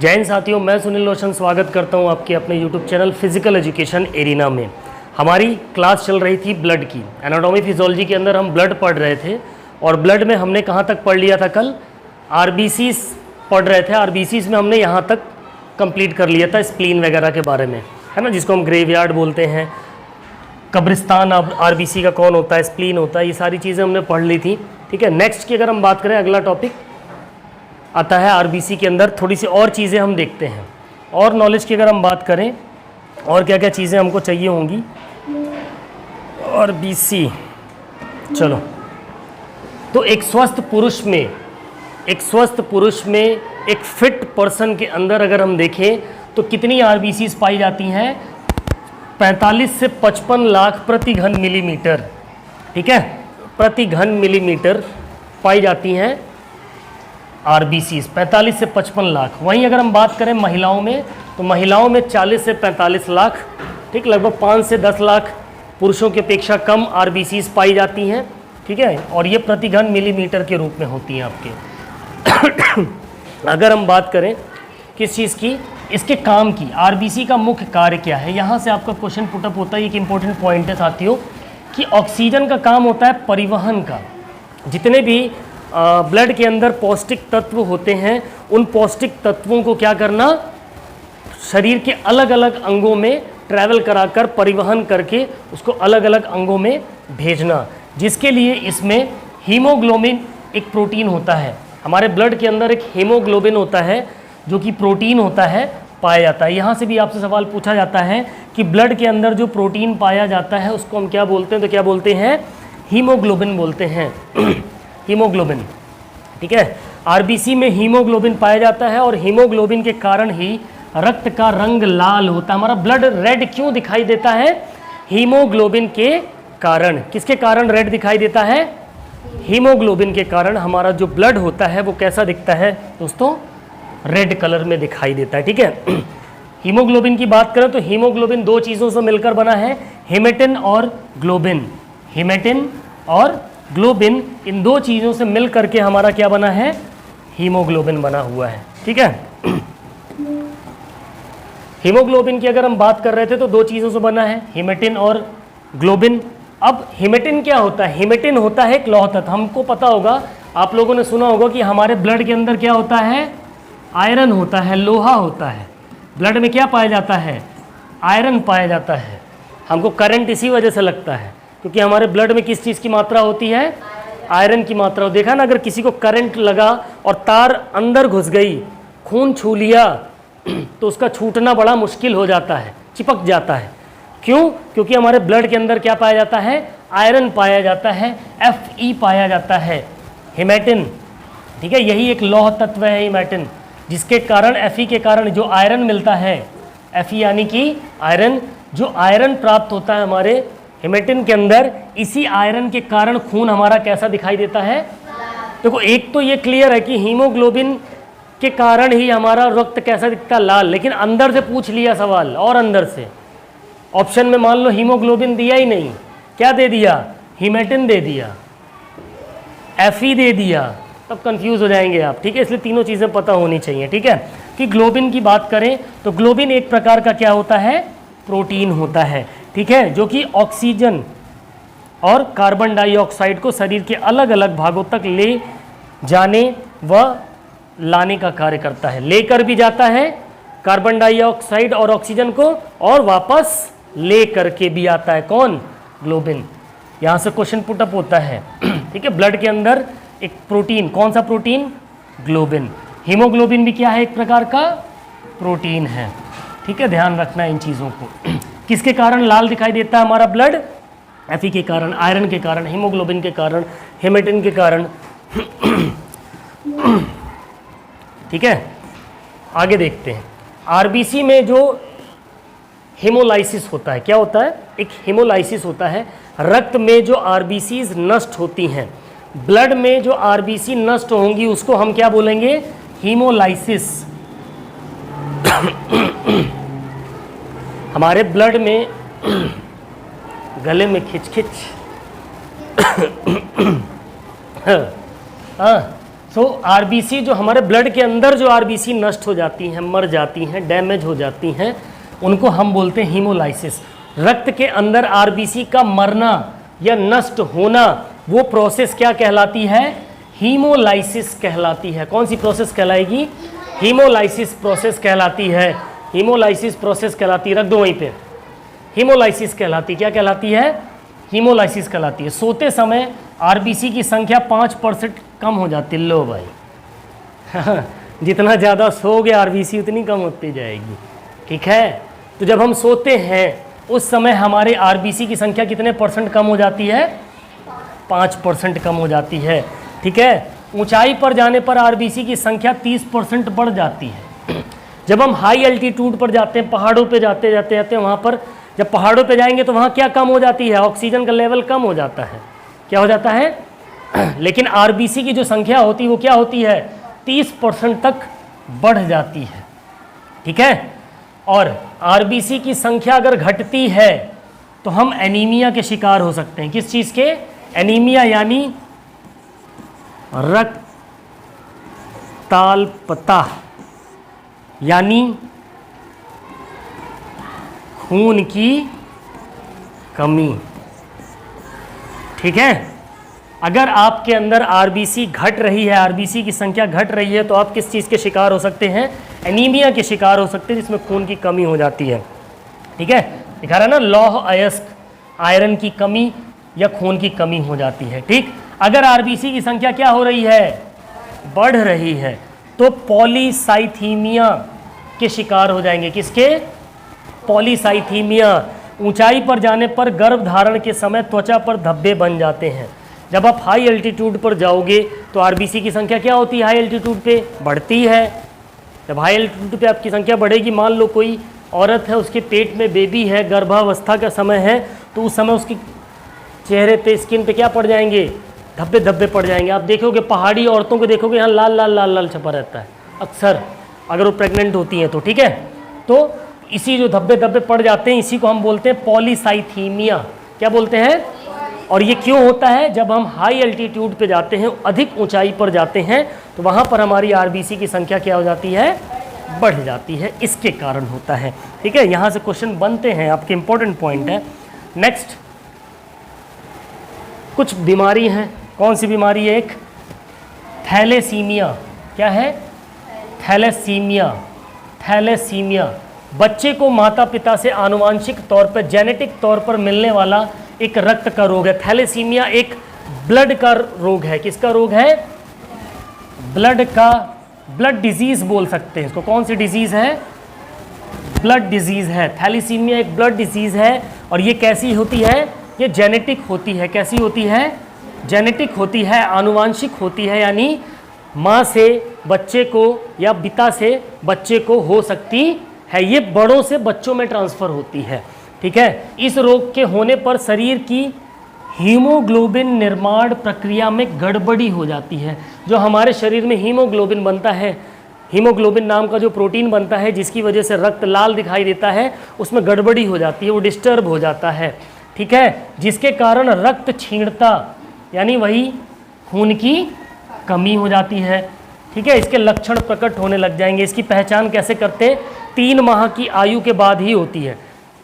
जय हिंद साथियों, मैं सुनील रोशन स्वागत करता हूं आपके अपने YouTube channel physical education arena में। हमारी क्लास चल रही थी ब्लड की। एनाटॉमी फिजियोलॉजी के अंदर हम ब्लड पढ़ रहे थे और ब्लड में हमने कहां तक पढ़ लिया था कल? आरबीसीज पढ़ रहे थे। आरबीसीज में हमने यहां तक कंप्लीट कर लिया था स्प्लीन वगैरह के बारे में, है ना, जिसको हम ग्रेवयार्ड बोलते हैं। कब्रिस्तान अब आरबीसी का कौन होता है, स्प्लीन होता है, ये सारी चीज़ें हमने पढ़ ली थी। ठीक है, नेक्स्ट की अगर हम बात करें, अगला टॉपिक आता है आरबीसी के अंदर थोड़ी सी और चीज़ें हम देखते हैं। और नॉलेज की अगर हम बात करें और क्या क्या चीज़ें हमको चाहिए होंगी आरबीसी, चलो, तो एक स्वस्थ पुरुष में एक फिट पर्सन के अंदर अगर हम देखें तो कितनी आरबीसीज पाई जाती हैं? 45 से 55 लाख प्रति घन मिलीमीटर। ठीक है, प्रति घन मिलीमीटर पाई जाती हैं आरबीसीज, 45 से 55 लाख। वहीं अगर हम बात करें महिलाओं में, तो महिलाओं में 40 से 45 लाख, ठीक, लगभग 5 से 10 लाख पुरुषों की अपेक्षा कम आरबीसीज पाई जाती हैं। ठीक है, और ये प्रति घन मिलीमीटर के रूप में होती हैं आपके। अगर हम बात करें किस चीज़ की, इसके काम की, आरबीसी का मुख्य कार्य क्या है, यहाँ से आपका क्वेश्चन पुटअप होता है। एक इंपॉर्टेंट पॉइंट है साथियों कि ऑक्सीजन का काम होता है परिवहन का। जितने भी ब्लड के अंदर पौष्टिक तत्व होते हैं, उन पौष्टिक तत्वों को क्या करना, शरीर के अलग अलग अंगों में ट्रैवल कराकर, परिवहन करके उसको अलग अलग अंगों में भेजना, जिसके लिए इसमें हीमोग्लोबिन एक प्रोटीन होता है। हमारे ब्लड के अंदर एक हीमोग्लोबिन होता है जो कि प्रोटीन होता है, पाया जाता है। यहाँ से भी आपसे सवाल पूछा जाता है कि ब्लड के अंदर जो प्रोटीन पाया जाता है उसको हम क्या बोलते हैं? तो क्या बोलते हैं? हीमोग्लोबिन बोलते हैं। हीमोग्लोबिन, ठीक है। आरबीसी में हीमोग्लोबिन पाया जाता है और हीमोग्लोबिन के कारण ही रक्त का रंग लाल होता है। हमारा ब्लड रेड क्यों दिखाई देता है? हीमोग्लोबिन के कारण। किसके कारण रेड दिखाई देता है? हीमोग्लोबिन के कारण हमारा जो ब्लड होता है वो कैसा दिखता है दोस्तों? रेड कलर में दिखाई देता है। ठीक है, हीमोग्लोबिन की बात करें तो हीमोग्लोबिन दो चीज़ों से मिलकर बना है, हेमेटिन और ग्लोबिन। हेमेटिन और ग्लोबिन, इन दो चीज़ों से मिल करके हमारा क्या बना है? हीमोग्लोबिन बना हुआ है। ठीक है, हीमोग्लोबिन की अगर हम बात कर रहे थे तो दो चीज़ों से बना है, हेमेटिन और ग्लोबिन। अब हेमेटिन क्या होता है? हेमेटिन होता है एक लौह तत्व। हमको पता होगा, आप लोगों ने सुना होगा कि हमारे ब्लड के अंदर क्या होता है? आयरन होता है, लोहा होता है। ब्लड में क्या पाया जाता है? आयरन पाया जाता है। हमको करंट इसी वजह से लगता है क्योंकि हमारे ब्लड में किस चीज़ की मात्रा होती है? आयरन की मात्रा। देखा ना, अगर किसी को करंट लगा और तार अंदर घुस गई, खून छू लिया, तो उसका छूटना बड़ा मुश्किल हो जाता है, चिपक जाता है। क्यों? क्योंकि हमारे ब्लड के अंदर क्या पाया जाता है? आयरन पाया जाता है, Fe पाया जाता है, हेमेटिन। ठीक है, यही एक लौह तत्व है हेमेटिन, जिसके कारण Fe के कारण जो आयरन मिलता है, Fe यानी कि आयरन, जो आयरन प्राप्त होता है हमारे हेमेटिन के अंदर, इसी आयरन के कारण खून हमारा कैसा दिखाई देता है? देखो, एक तो ये क्लियर है कि हीमोग्लोबिन के कारण ही हमारा रक्त कैसा दिखता है? लाल। लेकिन अंदर से पूछ लिया सवाल, और अंदर से ऑप्शन में मान लो हीमोग्लोबिन दिया ही नहीं, क्या दे दिया? हेमेटिन दे दिया, Fe दे दिया, तब कंफ्यूज हो जाएंगे आप। ठीक है, इसलिए तीनों चीज़ें पता होनी चाहिए। ठीक है, कि ग्लोबिन की बात करें तो ग्लोबिन एक प्रकार का क्या होता है? प्रोटीन होता है। ठीक है, जो कि ऑक्सीजन और कार्बन डाइऑक्साइड को शरीर के अलग अलग भागों तक ले जाने व लाने का कार्य करता है। लेकर भी जाता है कार्बन डाइऑक्साइड और ऑक्सीजन को, और वापस ले करके भी आता है। कौन? ग्लोबिन। यहाँ से क्वेश्चन पुटअप होता है। ठीक है, ब्लड के अंदर एक प्रोटीन, कौन सा प्रोटीन? ग्लोबिन। हीमोग्लोबिन भी क्या है? एक प्रकार का प्रोटीन है। ठीक है, ध्यान रखना इन चीज़ों को। किसके कारण लाल दिखाई देता है हमारा ब्लड? Fe के कारण, आयरन के कारण, हीमोग्लोबिन के कारण, हेमेटिन के कारण। ठीक है, आगे देखते हैं। आरबीसी में जो हेमोलाइसिस होता है, क्या होता है? एक हेमोलाइसिस होता है। रक्त में जो आरबीसीज नष्ट होती हैं, ब्लड में जो आरबीसी नष्ट होंगी उसको हम क्या बोलेंगे? हीमोलाइसिस। हमारे ब्लड में गले में खिचखिच, हाँ, सो आरबीसी जो हमारे ब्लड के अंदर जो आरबीसी नष्ट हो जाती हैं, मर जाती हैं, डैमेज हो जाती हैं, उनको हम बोलते हैं हीमोलाइसिस। रक्त के अंदर आरबीसी का मरना या नष्ट होना, वो प्रोसेस क्या कहलाती है? हीमोलाइसिस कहलाती है। कौन सी प्रोसेस कहलाएगी? हीमोलाइसिस प्रोसेस कहलाती है। हीमोलाइसिस प्रोसेस कहलाती है, रख दो वहीं पे। हीमोलाइसिस कहलाती, क्या कहलाती है? हीमोलाइसिस कहलाती है। सोते समय आरबीसी की संख्या 5% कम हो जाती है। लो भाई जितना ज़्यादा सोओगे आरबीसी उतनी कम होती जाएगी, ठीक है। तो जब हम सोते हैं उस समय हमारे आरबीसी की संख्या कितने परसेंट कम हो जाती है? 5% कम हो जाती है, ठीक है। ऊंचाई पर जाने पर आरबीसी की संख्या 30% बढ़ जाती है। जब हम हाई एल्टीट्यूड पर जाते हैं, पहाड़ों पे जाते जाते जाते वहाँ पर, जब पहाड़ों पे जाएंगे तो वहाँ क्या कम हो जाती है? ऑक्सीजन का लेवल कम हो जाता है। क्या हो जाता है? लेकिन आरबीसी की जो संख्या होती है वो क्या होती है? 30% तक बढ़ जाती है, ठीक है। और आरबीसी की संख्या अगर घटती है तो हम एनीमिया के शिकार हो सकते हैं। किस चीज़ के? एनीमिया, यानी रक्ताल्पता, यानी खून की कमी, ठीक है। अगर आपके अंदर आरबीसी घट रही है, आरबीसी की संख्या घट रही है, तो आप किस चीज़ के शिकार हो सकते हैं? एनीमिया के शिकार हो सकते हैं, जिसमें खून की कमी हो जाती है, ठीक है। दिखा रहा है ना, लौह अयस्क, आयरन की कमी या खून की कमी हो जाती है, ठीक। अगर आरबीसी की संख्या क्या हो रही है? बढ़ रही है, तो पॉलीसाइथीमिया के शिकार हो जाएंगे। किसके? पॉलीसाइथीमिया। ऊंचाई पर जाने पर गर्भ धारण के समय त्वचा पर धब्बे बन जाते हैं। जब आप हाई एल्टीट्यूड पर जाओगे तो आरबीसी की संख्या क्या होती है? हाई एल्टीट्यूड पे बढ़ती है। जब हाई एल्टीट्यूड पे आपकी संख्या बढ़ेगी, मान लो कोई औरत है, उसके पेट में बेबी है, गर्भावस्था का समय है, तो उस समय उसकी चेहरे पे, स्किन पे क्या पड़ जाएंगे? धब्बे धब्बे पड़ जाएंगे। आप देखोगे पहाड़ी औरतों को देखोगे, यहाँ लाल लाल लाल लाल छपा रहता है अक्सर, अगर वो प्रेग्नेंट होती हैं तो, ठीक है। तो इसी जो धब्बे धब्बे पड़ जाते हैं, इसी को हम बोलते हैं पॉलीसाइथीमिया। क्या बोलते हैं? और ये क्यों होता है? जब हम हाई एल्टीट्यूड पे जाते हैं, अधिक ऊंचाई पर जाते हैं, तो वहाँ पर हमारी आरबीसी की संख्या क्या हो जाती है? बढ़ जाती है। इसके कारण होता है, ठीक है। यहाँ से क्वेश्चन बनते हैं, आपके इंपॉर्टेंट पॉइंट है। नेक्स्ट, कुछ बीमारी हैं। कौन सी बीमारी है? एक थैलेसीमिया। क्या है? थैलेसीमिया। थैलेसीमिया बच्चे को माता पिता से आनुवांशिक तौर पर, जेनेटिक तौर पर मिलने वाला एक रक्त का रोग है। थैलेसीमिया एक ब्लड का रोग है। किसका रोग है? ब्लड का, ब्लड डिजीज बोल सकते हैं इसको। कौन सी डिजीज है? ब्लड डिजीज है। थैलेसीमिया एक ब्लड डिजीज है, और ये कैसी होती है? ये जेनेटिक होती है। कैसी होती है? जेनेटिक होती है, आनुवांशिक होती है, यानी माँ से बच्चे को या पिता से बच्चे को हो सकती है। ये बड़ों से बच्चों में ट्रांसफ़र होती है, ठीक है। इस रोग के होने पर शरीर की हीमोग्लोबिन निर्माण प्रक्रिया में गड़बड़ी हो जाती है। जो हमारे शरीर में हीमोग्लोबिन बनता है, हीमोग्लोबिन नाम का जो प्रोटीन बनता है, जिसकी वजह से रक्त लाल दिखाई देता है, उसमें गड़बड़ी हो जाती है, वो डिस्टर्ब हो जाता है, ठीक है। जिसके कारण रक्त क्षीणता, यानी वही खून की कमी हो जाती है, ठीक है। इसके लक्षण प्रकट होने लग जाएंगे। इसकी पहचान कैसे करते हैं? 3 माह की आयु के बाद ही होती है।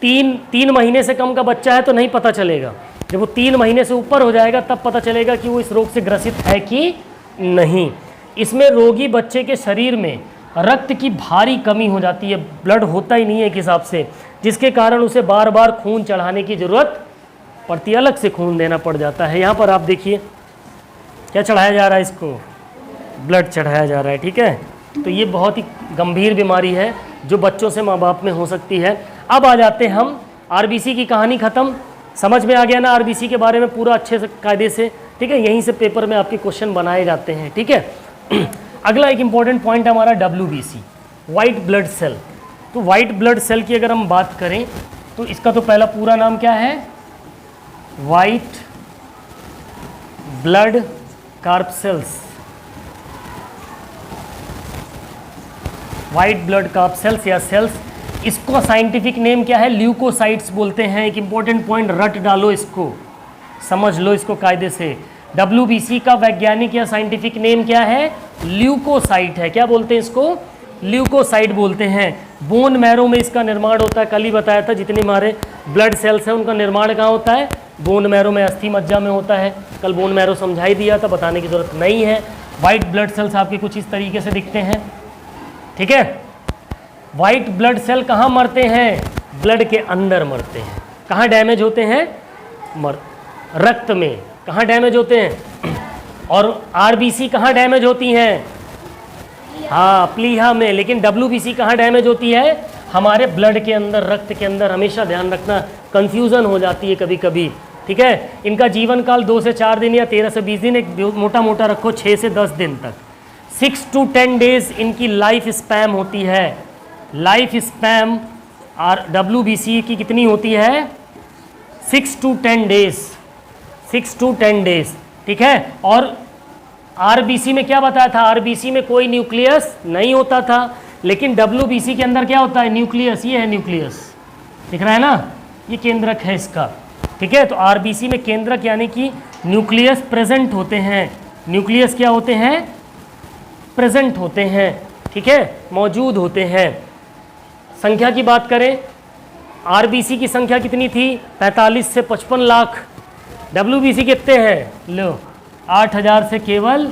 3 महीने से कम का बच्चा है तो नहीं पता चलेगा। जब वो 3 महीने से ऊपर हो जाएगा तब पता चलेगा कि वो इस रोग से ग्रसित है कि नहीं। इसमें रोगी बच्चे के शरीर में रक्त की भारी कमी हो जाती है, ब्लड होता ही नहीं है एक हिसाब से, जिसके कारण उसे बार बार खून चढ़ाने की ज़रूरत पड़ती है, अलग से खून देना पड़ जाता है। यहाँ पर आप देखिए क्या चढ़ाया जा रहा है, इसको ब्लड चढ़ाया जा रहा है, ठीक है। तो ये बहुत ही गंभीर बीमारी है जो बच्चों से माँ बाप में हो सकती है। अब आ जाते हैं हम, आरबीसी की कहानी ख़त्म, समझ में आ गया ना आरबीसी के बारे में पूरा अच्छे से कायदे से, ठीक है। यहीं से पेपर में आपके क्वेश्चन बनाए जाते हैं, ठीक है। अगला एक इम्पॉर्टेंट पॉइंट है हमारा WBC, वाइट ब्लड सेल। तो वाइट ब्लड सेल की अगर हम बात करें तो इसका तो पहला पूरा नाम क्या है? White blood corpuscles. White blood corpuscles या सेल्स, इसको साइंटिफिक नेम क्या है? ल्यूकोसाइट्स बोलते हैं। एक इंपॉर्टेंट पॉइंट रट डालो, इसको समझ लो, इसको कायदे से। WBC का वैज्ञानिक या साइंटिफिक नेम क्या है? ल्यूकोसाइट है। क्या बोलते हैं इसको? ल्यूकोसाइट बोलते हैं। बोन मैरो में इसका निर्माण होता है, कल ही बताया था। जितने हमारे ब्लड सेल्स हैं उनका निर्माण कहाँ होता है? बोन मैरो में, अस्थि मज्जा में होता है। कल बोन मैरो समझा ही दिया था, बताने की जरूरत नहीं है। वाइट ब्लड सेल्स आपके कुछ इस तरीके से दिखते हैं, ठीक है। वाइट ब्लड सेल कहाँ मरते हैं? ब्लड के अंदर मरते हैं। कहाँ डैमेज होते हैं? रक्त में। कहाँ डैमेज होते हैं? और आरबीसी कहाँ डैमेज होती हैं? हाँ, प्लीहा में। लेकिन WBC कहाँ डैमेज होती है? हमारे ब्लड के अंदर, रक्त के अंदर। हमेशा ध्यान रखना, कंफ्यूजन हो जाती है कभी कभी, ठीक है। इनका जीवन काल 2 से 4 दिन या 13 से 20 दिन, एक मोटा मोटा रखो 6 से 10 दिन तक। 6 to 10 डेज इनकी लाइफ स्पैम होती है। लाइफ स्पैम WBC की कितनी होती है? 6 to 10 डेज। 6 to 10 डेज, ठीक है। और RBC में क्या बताया था? RBC में कोई न्यूक्लियस नहीं होता था, लेकिन WBC के अंदर क्या होता है? न्यूक्लियस। ये है न्यूक्लियस, दिख रहा है ना? ये केंद्रक है इसका, ठीक है। तो RBC में केंद्रक यानी कि न्यूक्लियस प्रेजेंट होते हैं। न्यूक्लियस क्या होते हैं? प्रेजेंट होते हैं, ठीक है, मौजूद होते हैं। संख्या की बात करें, RBC की संख्या कितनी थी? 45 से 55 लाख। WBC कितने हैं? लो, 8000 से केवल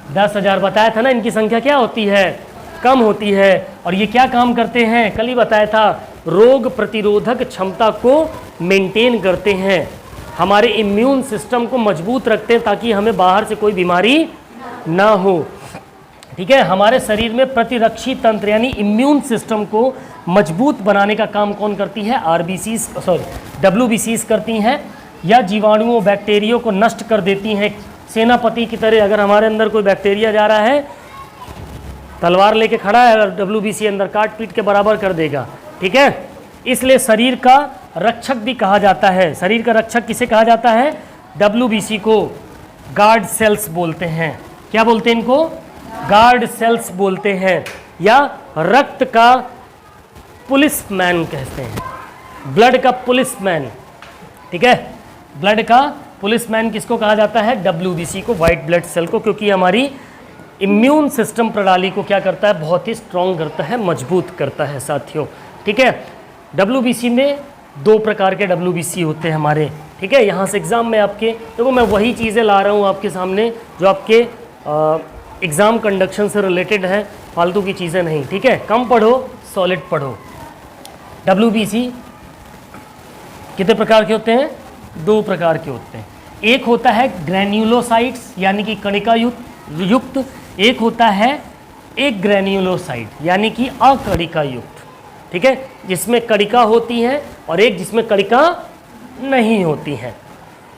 10,000। बताया था ना इनकी संख्या क्या होती है? कम होती है। और ये क्या काम करते हैं? कल ही बताया था, रोग प्रतिरोधक क्षमता को मेंटेन करते हैं, हमारे इम्यून सिस्टम को मजबूत रखते हैं ताकि हमें बाहर से कोई बीमारी ना हो, ठीक है। हमारे शरीर में प्रतिरक्षी तंत्र यानी इम्यून सिस्टम को मजबूत बनाने का काम कौन करती है? WBCs करती हैं, या जीवाणुओं बैक्टीरिया को नष्ट कर देती हैं। सेनापति की तरह अगर हमारे अंदर कोई बैक्टीरिया जा रहा है, तलवार लेके खड़ा है, अगर WBC अंदर काट पीट के बराबर कर देगा, ठीक है। इसलिए शरीर का रक्षक भी कहा जाता है। शरीर का रक्षक किसे कहा जाता है? WBC को गार्ड सेल्स बोलते हैं। क्या बोलते हैं इनको? गार्ड सेल्स बोलते हैं, या रक्त का पुलिसमैन कहते हैं। ब्लड का पुलिसमैन, ठीक है। ब्लड का पुलिसमैन किसको कहा जाता है? WBC को, वाइट ब्लड सेल को, क्योंकि हमारी इम्यून सिस्टम प्रणाली को क्या करता है? बहुत ही स्ट्रॉन्ग करता है, मजबूत करता है साथियों, ठीक है। WBC में 2 प्रकार के WBC होते हैं हमारे, ठीक है। यहाँ से एग्ज़ाम में आपके, देखो मैं वही चीज़ें ला रहा हूँ आपके सामने जो आपके एग्ज़ाम कंडक्शन से रिलेटेड है, फालतू की चीज़ें नहीं, ठीक है। कम पढ़ो, सॉलिड पढ़ो। WBC कितने प्रकार के होते हैं? 2 प्रकार के होते हैं। एक होता है ग्रैन्युलोसाइट्स यानी कि कणिका युक्त, एक होता है एक ग्रैन्युलोसाइट यानी कि अकणिका युक्त, ठीक है, जिसमें कणिका होती हैं, और एक जिसमें कणिका नहीं होती हैं,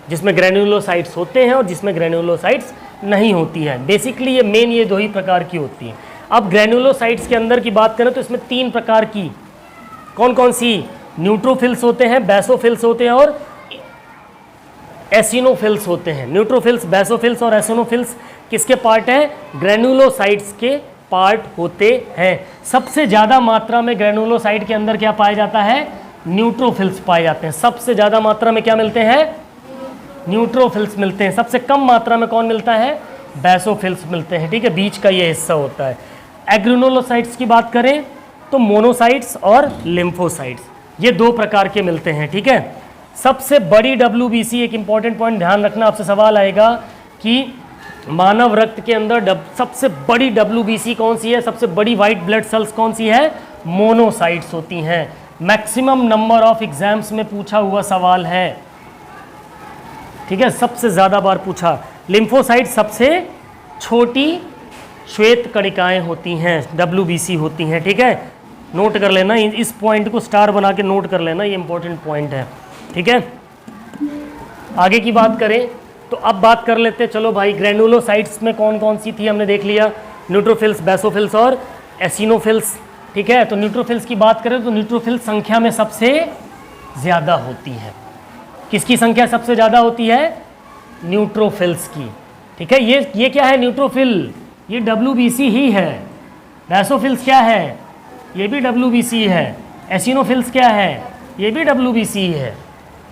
जिसमें ग्रैन्युलोसाइट्स होते हैं और जिसमें ग्रैन्युलोसाइट्स नहीं होती हैं। बेसिकली ये मेन ये 2 ही प्रकार की होती हैं। अब ग्रैन्युलोसाइट्स के अंदर की बात करें तो इसमें 3 प्रकार की, कौन कौन सी? न्यूट्रोफिल्स होते हैं, बेसोफिल्स होते हैं और एसिनोफिल्स होते हैं। न्यूट्रोफिल्स, बेसोफिल्स और एसिनोफिल्स किसके पार्ट हैं? ग्रैन्युलोसाइट्स के पार्ट होते हैं। सबसे ज़्यादा मात्रा में ग्रैन्युलोसाइट के अंदर क्या पाया जाता है? न्यूट्रोफिल्स पाए जाते हैं। सबसे ज़्यादा मात्रा में क्या मिलते हैं? न्यूट्रोफिल्स मिलते हैं। सबसे कम मात्रा में कौन मिलता है? बेसोफिल्स मिलते हैं, ठीक है। बीच का ये हिस्सा होता है। एग्रेनुलोसाइट्स की बात करें तो मोनोसाइट्स और लिम्फोसाइट्स, ये 2 प्रकार के मिलते हैं, ठीक है। सबसे बड़ी WBC, एक इंपॉर्टेंट पॉइंट ध्यान रखना, आपसे सवाल आएगा कि मानव रक्त के अंदर सबसे बड़ी WBC कौन सी है? सबसे बड़ी वाइट ब्लड सेल्स कौन सी है? मोनोसाइट्स होती हैं। मैक्सिमम नंबर ऑफ एग्जाम्स में पूछा हुआ सवाल है, ठीक है, सबसे ज़्यादा बार पूछा। लिम्फोसाइट सबसे छोटी श्वेत कणिकाएं होती हैं, WBC होती हैं, ठीक है। नोट कर लेना, इस पॉइंट को स्टार बना के नोट कर लेना, ये इंपॉर्टेंट पॉइंट है, ठीक है। आगे की बात करें तो अब बात कर लेते हैं, चलो भाई, ग्रैन्युलोसाइट्स में कौन कौन सी थी हमने देख लिया, न्यूट्रोफिल्स, बेसोफिल्स और एसिनोफिल्स, ठीक है। तो न्यूट्रोफिल्स की बात करें तो न्यूट्रोफिल्स संख्या में सबसे ज़्यादा होती है। किसकी संख्या सबसे ज़्यादा होती है? न्यूट्रोफिल्स की, ठीक है। ये क्या है? न्यूट्रोफिल, ये WBC ही है। बेसोफिल्स क्या है? ये भी WBC है। एसिनोफिल्स क्या है? ये भी WBC है।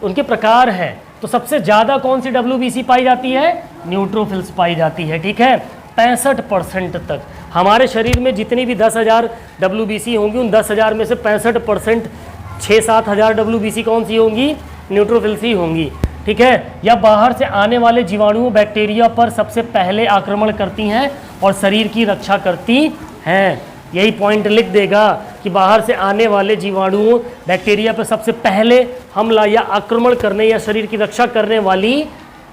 उनके प्रकार है। तो सबसे ज़्यादा कौन सी WBC पाई जाती है? न्यूट्रोफिल्स पाई जाती है, ठीक है, 65% तक। हमारे शरीर में जितनी भी 10,000 WBC होंगी, उन 10,000 में से 65% 6-7 हज़ार WBC कौन सी होंगी? न्यूट्रोफिल्स ही होंगी, ठीक है। या बाहर से आने वाले जीवाणुओं बैक्टीरिया पर सबसे पहले आक्रमण करती हैं और शरीर की रक्षा करती हैं। यही पॉइंट लिख देगा कि बाहर से आने वाले जीवाणुओं बैक्टीरिया पर सबसे पहले हमला या आक्रमण करने या शरीर की रक्षा करने वाली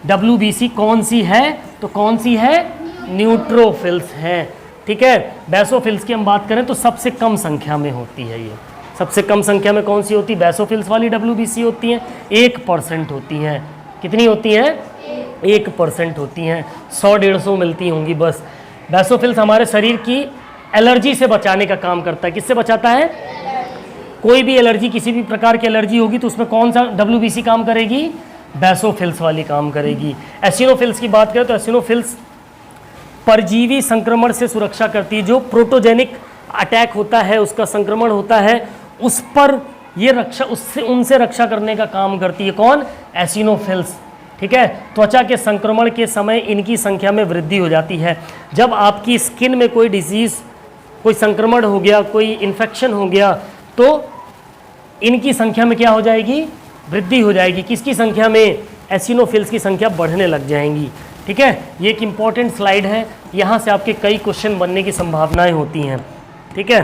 WBC कौन सी है? तो कौन सी है? न्यूट्रोफिल्स है, ठीक है। बेसोफिल्स की हम बात करें तो सबसे कम संख्या में होती है ये। सबसे कम संख्या में कौन सी होती है? बेसोफिल्स वाली WBC होती हैं, 1% होती हैं। कितनी होती हैं? 1% होती हैं। 100-150 मिलती होंगी बस। बेसोफिल्स हमारे शरीर की एलर्जी से बचाने का काम करता है। किससे बचाता है? कोई भी एलर्जी, किसी भी प्रकार की एलर्जी होगी तो उसमें कौन सा WBC काम करेगी? बेसोफिल्स वाली काम करेगी। एसिनोफिल्स की बात करें तो एसिनोफिल्स परजीवी संक्रमण से सुरक्षा करती है। जो प्रोटोजेनिक अटैक होता है, उसका संक्रमण होता है, उस पर ये रक्षा, उससे उनसे रक्षा करने का काम करती है। कौन? एसिनोफिल्स, ठीक है। त्वचा के संक्रमण के समय इनकी संख्या में वृद्धि हो जाती है। जब आपकी स्किन में कोई डिजीज़, कोई संक्रमण हो गया, कोई इन्फेक्शन हो गया, तो इनकी संख्या में क्या हो जाएगी? वृद्धि हो जाएगी। किसकी संख्या में? एसिनोफिल्स की संख्या बढ़ने लग जाएंगी, ठीक है। ये एक इम्पॉर्टेंट स्लाइड है, यहाँ से आपके कई क्वेश्चन बनने की संभावनाएं होती हैं, ठीक है।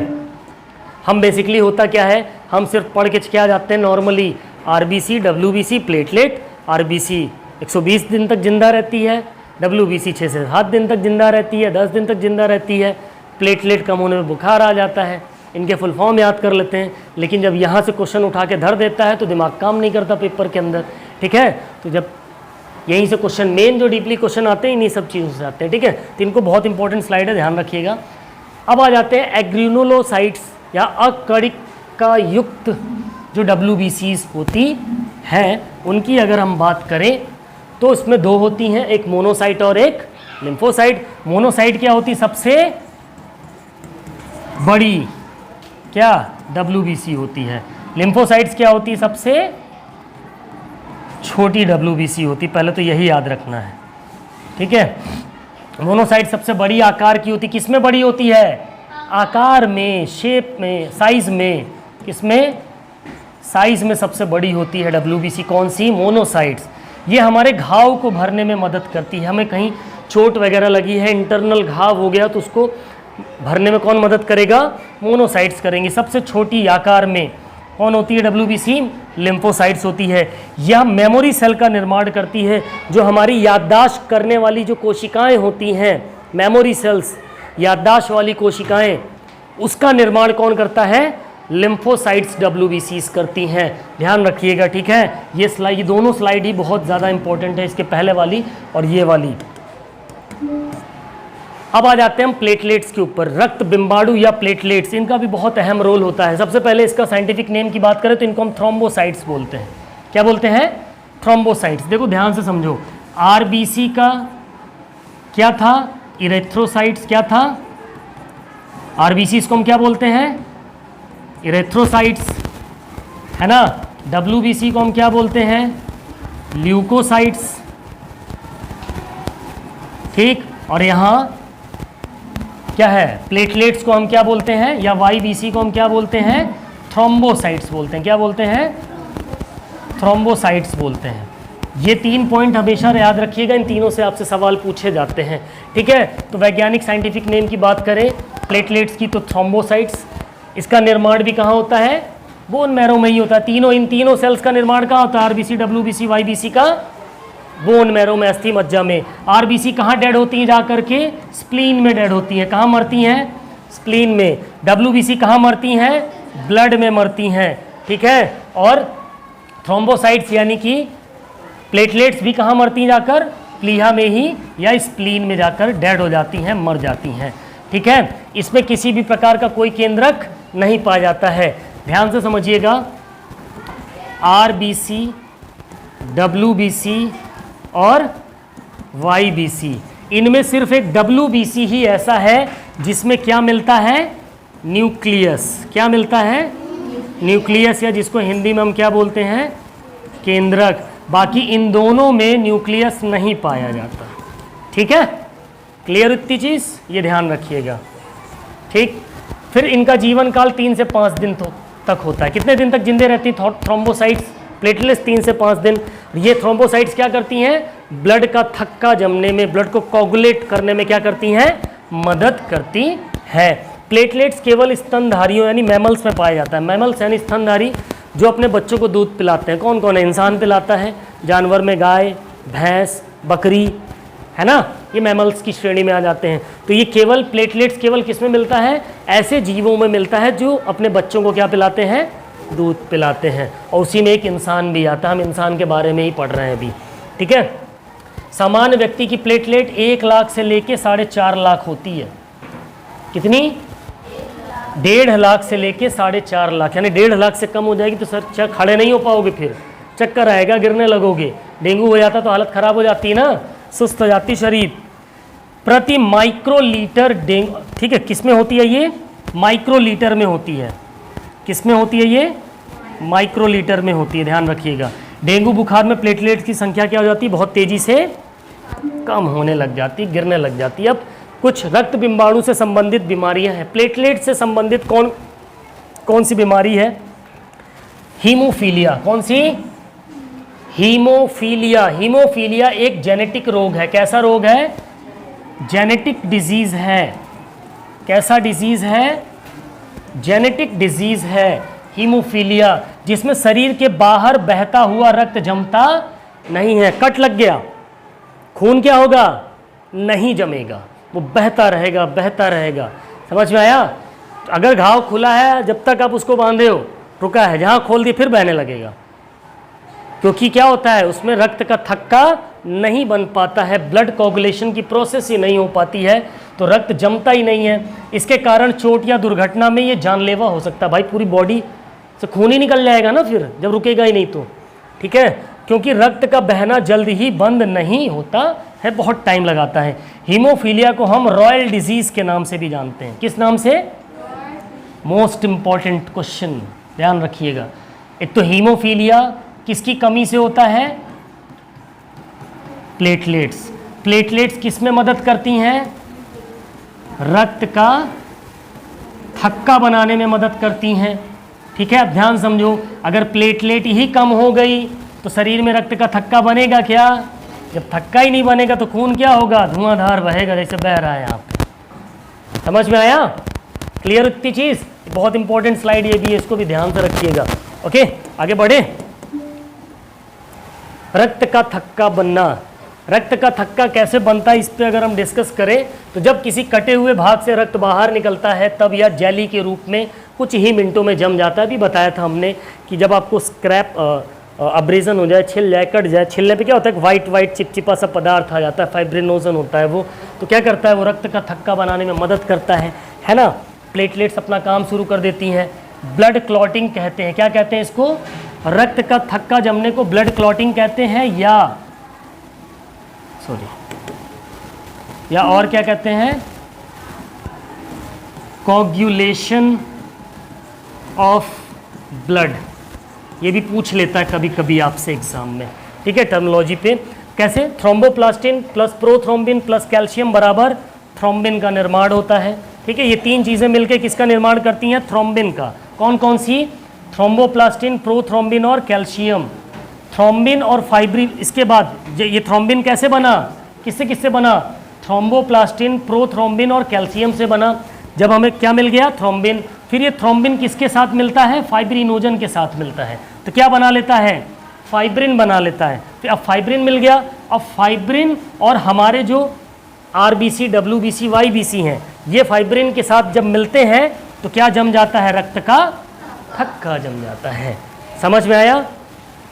हम बेसिकली होता क्या है, हम सिर्फ पढ़ के क्या जाते हैं normally, RBC, WBC, platelet. RBC 120 दिन तक जिंदा रहती है, WBC 6 से 7 दिन तक जिंदा रहती है, 10 दिन तक जिंदा रहती है। प्लेटलेट कम होने में बुखार आ जाता है। इनके फुल फॉर्म याद कर लेते हैं, लेकिन जब यहाँ से क्वेश्चन उठा के धर देता है तो दिमाग काम नहीं करता पेपर के अंदर, ठीक है। तो जब यहीं से क्वेश्चन, मेन जो डीपली क्वेश्चन आते हैं इन्हीं सब चीज़ों से आते हैं, ठीक है। तो इनको बहुत इंपॉर्टेंट स्लाइड है, ध्यान रखिएगा। अब आ जाते हैं एग्रेनुलोसाइट्स या अकणिका युक्त जो WBCs होती हैं, उनकी अगर हम बात करें तो इसमें दो होती हैं, एक मोनोसाइट और एक लिम्फोसाइट। मोनोसाइट क्या होती? सबसे बड़ी क्या WBC होती है। लिम्फोसाइट्स क्या होती? सबसे छोटी WBC होती। पहले तो यही याद रखना है, ठीक है। मोनोसाइट सबसे बड़ी आकार की होती। किसमें बड़ी होती है? आकार में, शेप में, साइज में। किसमें? साइज में सबसे बड़ी होती है WBC। कौन सी? मोनोसाइट्स। ये हमारे घाव को भरने में मदद करती है। हमें कहीं चोट वगैरह लगी है, इंटरनल घाव हो गया, तो उसको भरने में कौन मदद करेगा? मोनोसाइट्स करेंगी। सबसे छोटी आकार में कौन होती है WBC? लिम्फोसाइट्स होती है। यह मेमोरी सेल का निर्माण करती है। जो हमारी याददाश्त करने वाली जो कोशिकाएं होती हैं, मेमोरी सेल्स, याददाश्त वाली कोशिकाएं, उसका निर्माण कौन करता है? लिम्फोसाइट्स WBCs करती हैं। ध्यान रखिएगा, ठीक है। ये स्लाइड, ये दोनों स्लाइड ही बहुत ज़्यादा इंपॉर्टेंट है, इसके पहले वाली और ये वाली। अब आ जाते हैं हम प्लेटलेट्स के ऊपर। रक्त बिंबाणु या प्लेटलेट्स, इनका भी बहुत अहम रोल होता है। सबसे पहले इसका साइंटिफिक नेम की बात करें तो इनको हम थ्रोम्बोसाइट्स बोलते हैं। क्या बोलते हैं? थ्रोम्बोसाइट्स। देखो ध्यान से समझो, RBC का क्या था? इरेथ्रोसाइट्स। क्या था? RBC इसको हम क्या बोलते हैं? इरेथ्रोसाइट्स, है ना। WBC को हम क्या बोलते हैं? ल्यूकोसाइट्स, ठीक। और यहाँ क्या है? प्लेटलेट्स को हम क्या बोलते हैं, या YBC को हम क्या बोलते हैं? थ्रोम्बोसाइट्स बोलते हैं। क्या बोलते हैं? थ्रोम्बोसाइट्स बोलते हैं। ये 3 पॉइंट हमेशा याद रखिएगा, इन तीनों से आपसे सवाल पूछे जाते हैं, ठीक है। तो वैज्ञानिक साइंटिफिक नेम की बात करें प्लेटलेट्स की तो थ्रोम्बोसाइट्स। इसका निर्माण भी कहाँ होता है? बोन मैरो में ही होता है। इन तीनों सेल्स का निर्माण कहाँ होता है? RBC, WBC, YBC का बोन मैरो में, अस्थि मज्जा में। RBC कहाँ डेड होती हैं? जाकर के स्प्लीन में डेड होती हैं। कहाँ मरती हैं? स्प्लीन में। WBC कहाँ मरती हैं? ब्लड में मरती हैं, ठीक है। और थ्रोम्बोसाइट्स यानी कि प्लेटलेट्स भी कहाँ मरती हैं? जाकर प्लीहा में ही या स्प्लीन में जाकर डेड हो जाती हैं, मर जाती हैं, ठीक है। इसमें किसी भी प्रकार का कोई केंद्रक नहीं पाया जाता है। ध्यान से समझिएगा, RBC, WBC और YBC, इनमें सिर्फ एक WBC ही ऐसा है जिसमें क्या मिलता है? न्यूक्लियस। क्या मिलता है? न्यूक्लियस, या जिसको हिंदी में हम क्या बोलते हैं? केंद्रक। बाकी इन दोनों में न्यूक्लियस नहीं पाया जाता। ठीक है, क्लियर इतनी चीज़, ये ध्यान रखिएगा। ठीक, फिर इनका जीवन काल 3 से 5 दिन तक होता है। कितने दिन तक जिंदे रहती हैं थ्रोम्बोसाइट्स, प्लेटलेट्स? 3 से 5 दिन। ये थ्रोम्बोसाइट्स क्या करती हैं? ब्लड का थक्का जमने में, ब्लड को कोगुलेट करने में क्या करती हैं? मदद करती है। प्लेटलेट्स केवल स्तनधारियों यानी मैमल्स में पाया जाता है। मैमल्स यानी स्तनधारी जो अपने बच्चों को दूध पिलाते हैं। कौन कौन है? इंसान पिलाता है, जानवर में गाय, भैंस, बकरी, है ना, ये मैमल्स की श्रेणी में आ जाते हैं। तो ये केवल प्लेटलेट्स केवल किस में मिलता है? ऐसे जीवों में मिलता है जो अपने बच्चों को क्या पिलाते हैं? दूध पिलाते हैं। और उसी में एक इंसान भी आता है, हम इंसान के बारे में ही पढ़ रहे हैं अभी। ठीक है, सामान्य व्यक्ति की प्लेटलेट 1 लाख से लेके 4.5 लाख होती है। कितनी? 1.5 लाख से लेके 4.5 लाख, यानी 1.5 लाख से कम हो जाएगी तो सर खड़े नहीं हो पाओगे, फिर चक्कर आएगा, गिरने लगोगे। डेंगू हो जाता तो हालत खराब हो जाती है ना, सुस्त हो जाती शरीर। प्रति माइक्रोलीटर डेंगू, ठीक है, किस में होती है ये? माइक्रोलीटर में होती है। किस में होती है ये? माइक्रोलीटर में होती है, ध्यान रखिएगा। डेंगू बुखार में प्लेटलेट्स की संख्या क्या हो जाती है? बहुत तेजी से कम होने लग जाती, गिरने लग जाती है। अब कुछ रक्त बिंबाणु से संबंधित बीमारियां हैं। प्लेटलेट से संबंधित कौन सी बीमारी है? हीमोफीलिया। कौन सी? हीमोफीलिया। हीमोफीलिया एक जेनेटिक रोग है। कैसा रोग है? जेनेटिक डिजीज है। कैसा डिजीज है? जेनेटिक डिजीज है हीमोफीलिया, जिसमें शरीर के बाहर बहता हुआ रक्त जमता नहीं है। कट लग गया, खून क्या होगा? नहीं जमेगा, वो बहता रहेगा, बहता रहेगा। समझ में आया? अगर घाव खुला है, जब तक आप उसको बांधे हो, रुका है, जहाँ खोल दिए फिर बहने लगेगा, क्योंकि क्या होता है उसमें? रक्त का थक्का नहीं बन पाता है, ब्लड कोगुलेशन की प्रोसेस ही नहीं हो पाती है, तो रक्त जमता ही नहीं है। इसके कारण चोट या दुर्घटना में ये जानलेवा हो सकता है। भाई पूरी बॉडी से खून ही निकल जाएगा ना फिर, जब रुकेगा ही नहीं तो। ठीक है, क्योंकि रक्त का बहना जल्द ही बंद नहीं होता है, बहुत टाइम लगाता है। हीमोफीलिया को हम रॉयल डिजीज के नाम से भी जानते हैं। किस नाम से? मोस्ट इंपॉर्टेंट क्वेश्चन, ध्यान रखिएगा। एक तो हीमोफीलिया किसकी कमी से होता है? प्लेटलेट्स। प्लेटलेट्स किस में मदद करती हैं? रक्त का थक्का बनाने में मदद करती हैं। ठीक है, अब ध्यान समझो, अगर प्लेटलेट ही कम हो गई तो शरीर में रक्त का थक्का बनेगा क्या? जब थक्का ही नहीं बनेगा तो खून क्या होगा? धुआंधार बहेगा, जैसे बह रहा है आप। समझ में आया? क्लियर इतनी चीज़? बहुत इंपॉर्टेंट स्लाइड ये भी है, इसको भी ध्यान से रखिएगा। ओके, आगे बढ़े। रक्त का थक्का बनना। रक्त का थक्का कैसे बनता है, इस पे अगर हम डिस्कस करें तो जब किसी कटे हुए भाग से रक्त बाहर निकलता है तब यह जेली के रूप में कुछ ही मिनटों में जम जाता है। अभी बताया था हमने कि जब आपको स्क्रैप अब्रेजन हो जाए, छिल जाए, कट जाए, छिलने पे क्या होता है? वाइट वाइट चिपचिपा सा पदार्थ आ जाता है, फाइब्रिनोजन होता है वो। तो क्या करता है? वो रक्त का थक्का बनाने में मदद करता है ना। प्लेटलेट्स अपना काम शुरू कर देती हैं। ब्लड क्लॉटिंग कहते हैं। क्या कहते हैं इसको? रक्त का थक्का जमने को ब्लड क्लॉटिंग कहते हैं, या और क्या कहते हैं? Coagulation of blood. ये भी पूछ लेता है कभी कभी आपसे एग्जाम में। ठीक है, टर्मिनोलॉजी पे। कैसे? Thromboplastin plus prothrombin plus calcium बराबर थ्रोम्बिन का निर्माण होता है। ठीक है, ये तीन चीज़ें मिलकर किसका निर्माण करती हैं? थ्रोम्बिन का। कौन कौन सी? थ्रोम्बोप्लास्टिन, प्रोथ्रोम्बिन और कैल्शियम। थ्रोम्बिन और फाइब्रिन। इसके बाद ये थ्रोम्बिन कैसे बना? किससे किससे बना? थ्रोम्बोप्लास्टिन, प्रोथ्रोम्बिन और कैल्शियम से बना। जब हमें क्या मिल गया? थ्रोम्बिन। फिर ये थ्रोम्बिन किसके साथ मिलता है? फाइब्रिनोजन के साथ मिलता है। तो क्या बना लेता है? फाइब्रिन बना लेता है। फिर अब फाइब्रिन मिल गया। अब फाइब्रिन और हमारे जो आरबीसी, डब्ल्यूबीसी, वाईबीसी हैं, ये फाइब्रिन के साथ जब मिलते हैं तो क्या जम जाता है? रक्त का थक्का जम जाता है। समझ में आया?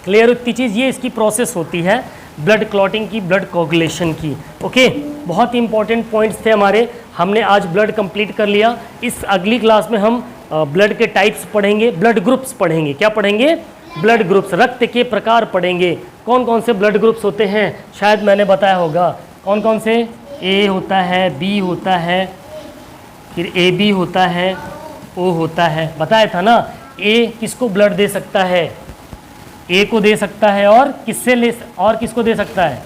क्लियर इतनी चीज़? ये इसकी प्रोसेस होती है ब्लड क्लॉटिंग की, ब्लड कोगुलेशन की। ओके, बहुत ही इंपॉर्टेंट पॉइंट्स थे हमारे। हमने आज ब्लड कंप्लीट कर लिया। इस अगली क्लास में हम ब्लड के टाइप्स पढ़ेंगे, ब्लड ग्रुप्स पढ़ेंगे। क्या पढ़ेंगे? Blood groups. रक्त के प्रकार पढ़ेंगे। कौन कौन से ब्लड ग्रुप्स होते हैं? शायद मैंने बताया होगा। कौन कौन से? ए होता है, बी होता है, फिर ए बी होता है, ओ होता है। बताया था ना। ए किसको ब्लड दे सकता है? ए को दे सकता है, और किसको दे सकता है?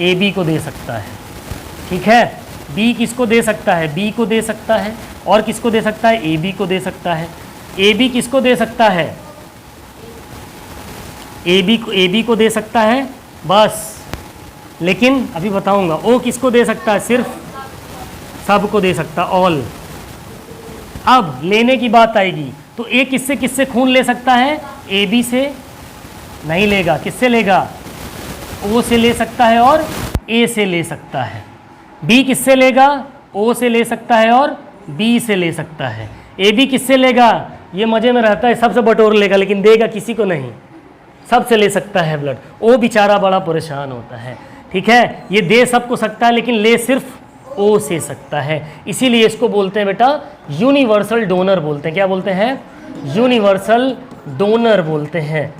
ए बी को दे सकता है, ठीक है। बी किसको दे सकता है, बी को दे सकता है, और किसको दे सकता है, ए बी को दे सकता है। ए बी किसको दे सकता है, ए बी को दे सकता है बस, लेकिन अभी बताऊंगा। ओ किसको दे सकता है, सिर्फ सबको दे सकता, ऑल। अब लेने की बात आएगी तो ए किससे किससे खून ले सकता है, ए बी से नहीं लेगा, किससे लेगा, ओ से ले सकता है और ए से ले सकता है। बी किससे लेगा, ओ से ले सकता है और बी से ले सकता है। ए बी किससे लेगा, ये मजे में रहता है, सबसे बटोर लेगा, लेकिन देगा किसी को नहीं, सबसे ले सकता है ब्लड। ओ बेचारा बड़ा परेशान होता है, ठीक है। ये दे सबको सकता है लेकिन ले सिर्फ ओ से सकता है, इसीलिए इसको बोलते हैं बेटा यूनिवर्सल डोनर बोलते हैं। क्या बोलते हैं, यूनिवर्सल डोनर बोलते हैं।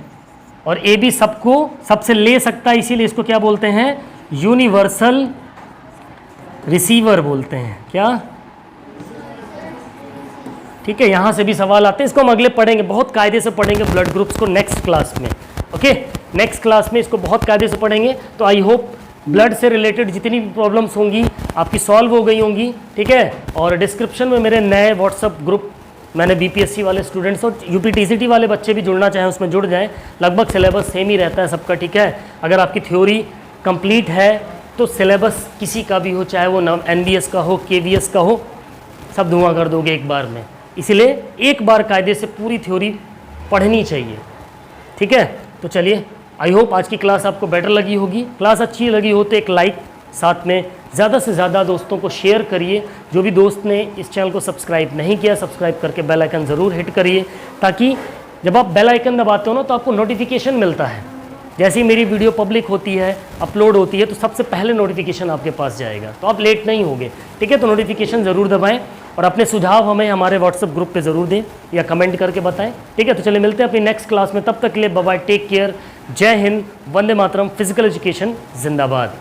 और ए बी सबको सबसे ले सकता है, इसीलिए इसको क्या बोलते हैं, यूनिवर्सल रिसीवर बोलते हैं। क्या, ठीक है। यहां से भी सवाल आते हैं, इसको हम अगले पढ़ेंगे, बहुत कायदे से पढ़ेंगे ब्लड ग्रुप्स को नेक्स्ट क्लास में। ओके, नेक्स्ट क्लास में इसको बहुत कायदे से पढ़ेंगे। तो आई होप ब्लड से रिलेटेड जितनी भी प्रॉब्लम्स होंगी आपकी सॉल्व हो गई होंगी, ठीक है। और डिस्क्रिप्शन में मेरे नए व्हाट्सअप ग्रुप, मैंने बीपीएससी वाले स्टूडेंट्स और यूपीटीसीटी वाले बच्चे भी जुड़ना चाहें उसमें जुड़ जाएं। लगभग सिलेबस सेम ही रहता है सबका, ठीक है। अगर आपकी थ्योरी कंप्लीट है तो सिलेबस किसी का भी हो, चाहे वो एनबीएस का हो, केवीएस का हो, सब धुआं कर दोगे एक बार में। इसीलिए एक बार कायदे से पूरी थ्योरी पढ़नी चाहिए, ठीक है। तो चलिए, आई होप आज की क्लास आपको बेटर लगी होगी। क्लास अच्छी लगी हो तो एक लाइक, साथ में ज़्यादा से ज़्यादा दोस्तों को शेयर करिए। जो भी दोस्त ने इस चैनल को सब्सक्राइब नहीं किया, सब्सक्राइब करके बेल आइकन ज़रूर हिट करिए, ताकि जब आप बेल आइकन दबाते हो ना तो आपको नोटिफिकेशन मिलता है। जैसे ही मेरी वीडियो पब्लिक होती है, अपलोड होती है, तो सबसे पहले नोटिफिकेशन आपके पास जाएगा, तो आप लेट नहीं होगे, ठीक है। तो नोटिफिकेशन ज़रूर दबाएं और अपने सुझाव हमें हमारे व्हाट्सएप ग्रुप पे ज़रूर दें या कमेंट करके बताएं, ठीक है। तो चलिए मिलते हैं अपनी नेक्स्ट क्लास में, तब तक के लिए बाय बाय, टेक केयर, जय हिंद, वंदे मातरम, फिजिकल एजुकेशन जिंदाबाद।